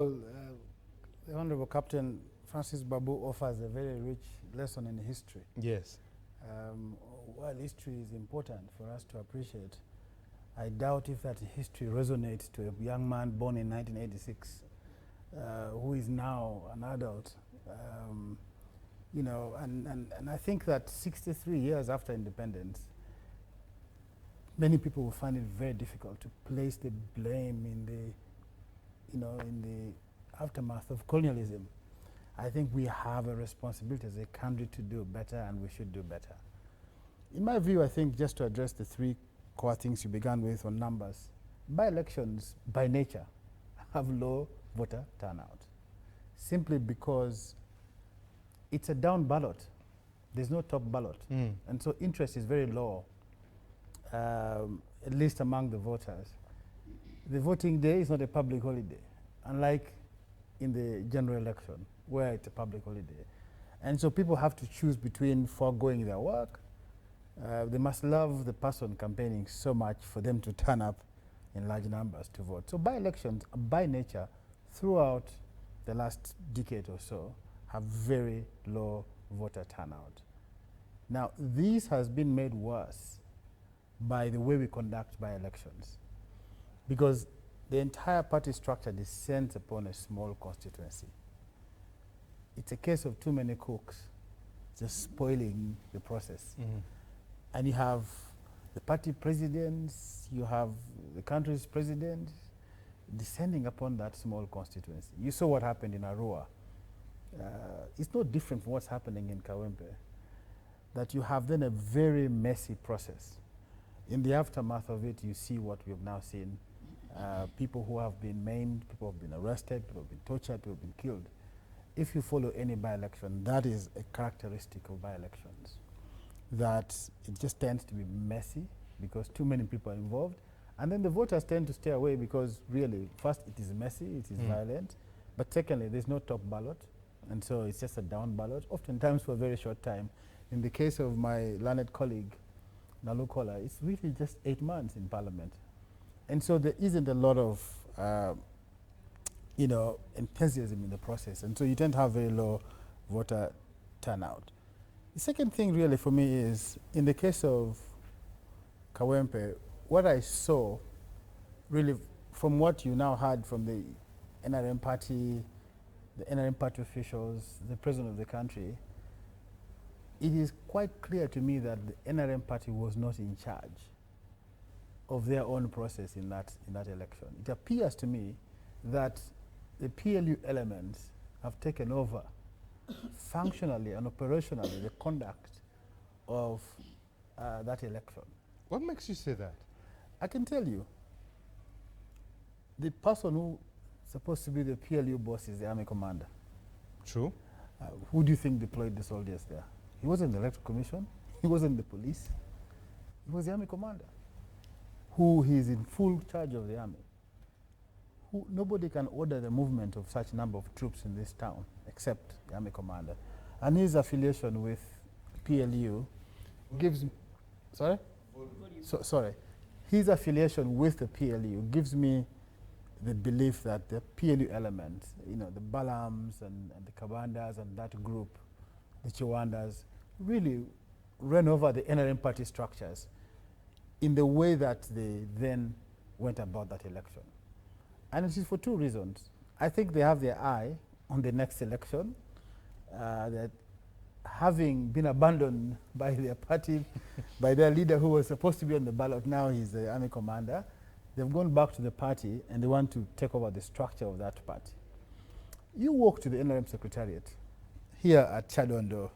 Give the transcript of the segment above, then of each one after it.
The Honorable Captain Francis Babu offers a very rich lesson in history. Yes. While history is important for us to appreciate, I doubt if that history resonates to a young man born in 1986 who is now an adult. And I think that 63 years after independence, many people will find it very difficult to place the blame in the aftermath of colonialism. I think we have a responsibility as a country to do better, and we should do better. In my view, I think just to address the three core things you began with on numbers, by-elections by nature have low voter turnout, simply because it's a down ballot. There's no top ballot. And so interest is very low, at least among the voters. The voting day is not a public holiday, unlike in the general election, where it's a public holiday. And so people have to choose between foregoing their work. They must love the person campaigning so much for them to turn up in large numbers to vote. So by-elections, by nature, throughout the last decade or so, have very low voter turnout. Now, this has been made worse by the way we conduct by-elections, because the entire party structure descends upon a small constituency. It's a case of too many cooks just spoiling the process. And you have the party presidents, you have the country's president descending upon that small constituency. You saw what happened in Arua. It's no different from what's happening in Kawempe, that you have then a very messy process. In the aftermath of it, you see what we have now seen. People who have been maimed, people who have been arrested, people who have been tortured, people who have been killed. If you follow any by-election, that is a characteristic of by-elections, that it just tends to be messy because too many people are involved. And then the voters tend to stay away because really, first, it is messy, it is violent, but secondly, there's no top ballot, and so it's just a down ballot, oftentimes for a very short time. In the case of my learned colleague, Nalu Kola, it's really just 8 months in Parliament. And so there isn't a lot of enthusiasm in the process, and so you tend to have very low voter turnout. The second thing really for me is, in the case of Kawempe, what I saw really from what you now heard from the NRM party, the NRM party officials, the president of the country, it is quite clear to me that the NRM party was not in charge of their own process in that election. It appears to me that the PLU elements have taken over functionally and operationally the conduct of that election. What makes you say that? I can tell you, the person who is supposed to be the PLU boss is the army commander. True. Who do you think deployed the soldiers there? He wasn't the electoral commission, he wasn't the police, he was the army commander, who is in full charge of the army. Nobody can order the movement of such number of troops in this town except the army commander. And his affiliation with PLU gives, his affiliation with the PLU gives me the belief that the PLU elements, the Balams and the Kabandas and that group, the Chiwandas, really ran over the NRM party structures in the way that they then went about that election. And it is for two reasons. I think they have their eye on the next election, that having been abandoned by their party, by their leader who was supposed to be on the ballot, now he's the army commander, they've gone back to the party and they want to take over the structure of that party. You walk to the NRM secretariat here at Chadondo,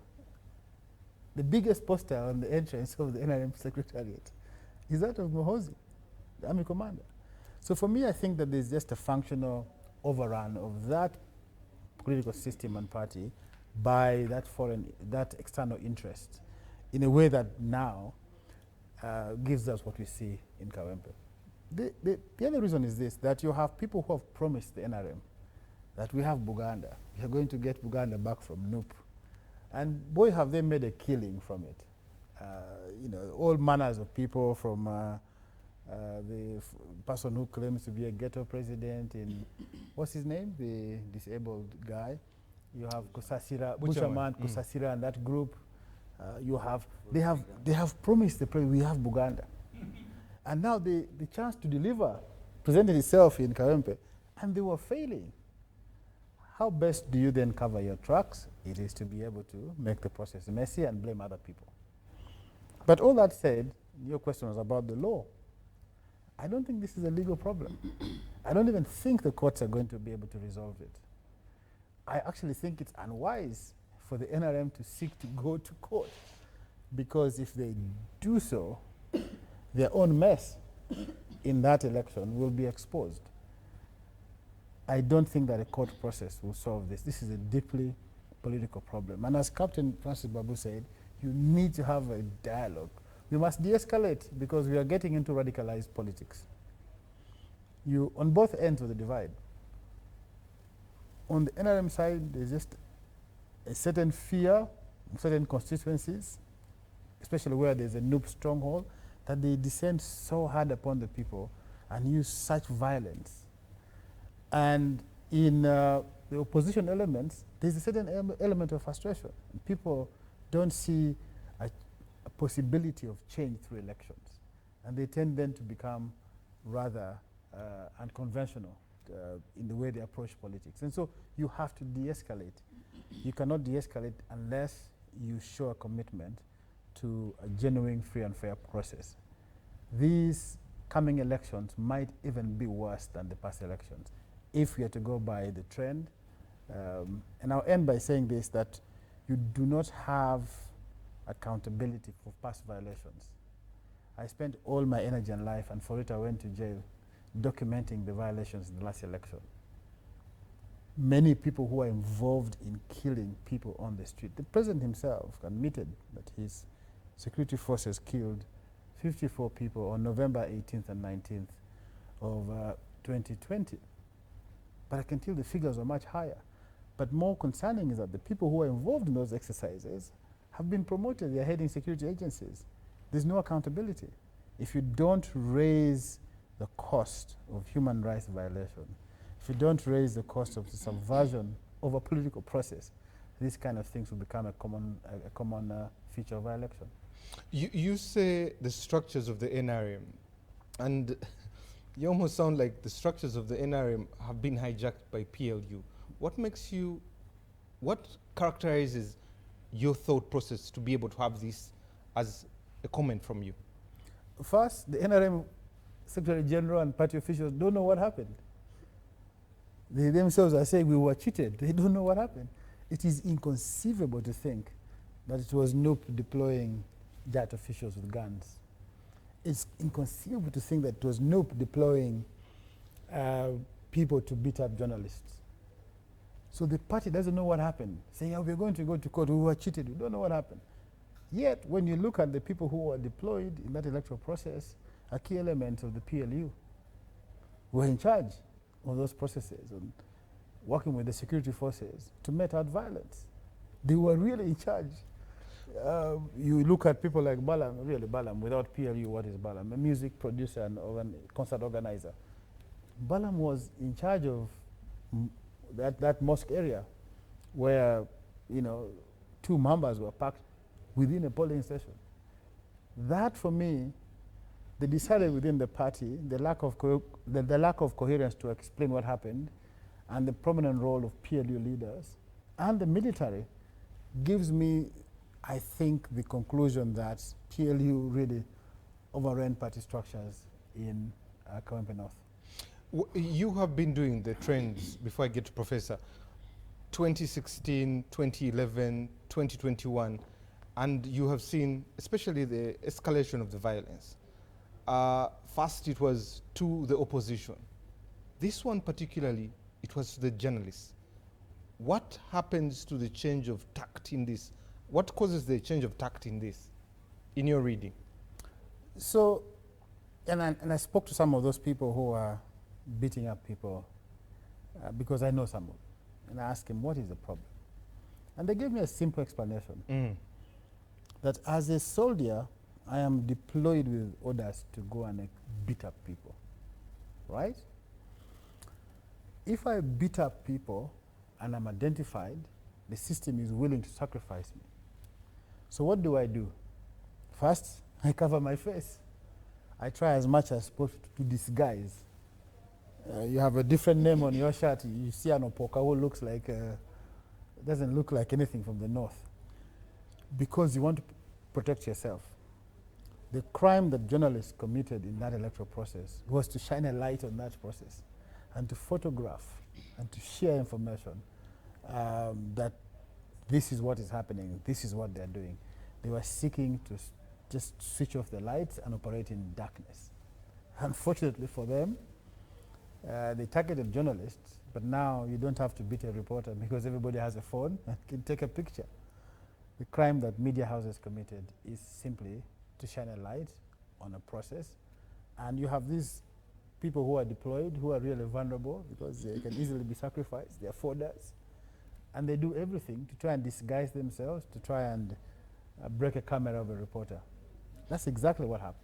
the biggest poster on the entrance of the NRM secretariat is that of Muhoozi, the army commander. So for me, I think that there's just a functional overrun of that political system and party by that external interest in a way that now gives us what we see in Kawempe. The other reason is this, that you have people who have promised the NRM that we have Buganda. We are going to get Buganda back from NUP. And boy, have they made a killing from it. All manners of people from the person who claims to be a ghetto president in, what's his name? The disabled guy. You have Kusasira, Butcherman, Kusasira, and that group. They have promised the president, we have Buganda. And now the chance to deliver presented itself in Kawempe, and they were failing. How best do you then cover your tracks? It is to be able to make the process messy and blame other people. But all that said, your question was about the law. I don't think this is a legal problem. I don't even think the courts are going to be able to resolve it. I actually think it's unwise for the NRM to seek to go to court, because if they do so, their own mess in that election will be exposed. I don't think that a court process will solve this. This is a deeply political problem. And as Captain Francis Babu said, you need to have a dialogue. We must de-escalate, because we are getting into radicalized politics. On both ends of the divide. On the NRM side, there's just a certain fear in certain constituencies, especially where there's a noob stronghold, that they descend so hard upon the people and use such violence. And in the opposition elements, there's a certain element of frustration. People don't see a possibility of change through elections. And they tend then to become rather unconventional in the way they approach politics. And so you have to de-escalate. You cannot de-escalate unless you show a commitment to a genuine, free and fair process. These coming elections might even be worse than the past elections, if we are to go by the trend. And I'll end by saying this, that you do not have accountability for past violations. I spent all my energy and life, and for it I went to jail, documenting the violations in the last election. Many people who are involved in killing people on the street. The president himself admitted that his security forces killed 54 people on November 18th and 19th of 2020. But I can tell the figures are much higher. But more concerning is that the people who are involved in those exercises have been promoted. They're heading security agencies. There's no accountability. If you don't raise the cost of human rights violation, if you don't raise the cost of the subversion of a political process, these kind of things will become a common feature of our election. You say the structures of the NRM, and you almost sound like the structures of the NRM have been hijacked by PLU. What characterizes your thought process to be able to have this as a comment from you? First, the NRM Secretary General and party officials don't know what happened. They themselves are saying we were cheated. They don't know what happened. It is inconceivable to think that it was NUP deploying JAT officials with guns. It's inconceivable to think that it was NUP deploying people to beat up journalists. So the party doesn't know what happened. Saying, yeah, we're going to go to court, we were cheated, we don't know what happened. Yet, when you look at the people who were deployed in that electoral process, a key element of the PLU were in charge of those processes and working with the security forces to mete out violence. They were really in charge. You look at people like Balam, really Balam, without PLU, what is Balam? A music producer and concert organizer. Balam was in charge of that mosque area where, 2 members were packed within a polling station. That, for me, they decided within the party, the lack of coherence to explain what happened, and the prominent role of PLU leaders and the military gives me, I think, the conclusion that PLU really overran party structures in Kawempe North. You have been doing the trends, before I get to Professor, 2016, 2011, 2021, and you have seen especially the escalation of the violence. First it was to the opposition. This one particularly, it was to the journalists. What happens to the change of tact in this? What causes the change of tact in this, in your reading? So, and I spoke to some of those people who are beating up people because I know some of them. And I asked them, what is the problem? And they gave me a simple explanation. That as a soldier I am deployed with orders to go and beat up people, right? If I beat up people and I'm identified, the system is willing to sacrifice me. So what do? First, I cover my face. I try as much as possible to disguise. You have a different name on your shirt. You see an Opoka who looks like, doesn't look like anything from the north. Because you want to protect yourself. The crime that journalists committed in that electoral process was to shine a light on that process and to photograph and to share information that this is what is happening, this is what they're doing. They were seeking to just switch off the lights and operate in darkness. Unfortunately for them, they targeted journalists, but now you don't have to beat a reporter because everybody has a phone and can take a picture. The crime that media houses committed is simply to shine a light on a process, and you have these people who are deployed who are really vulnerable because they can easily be sacrificed. They're folders, and they do everything to try and disguise themselves, to try and break a camera of a reporter. That's exactly what happened.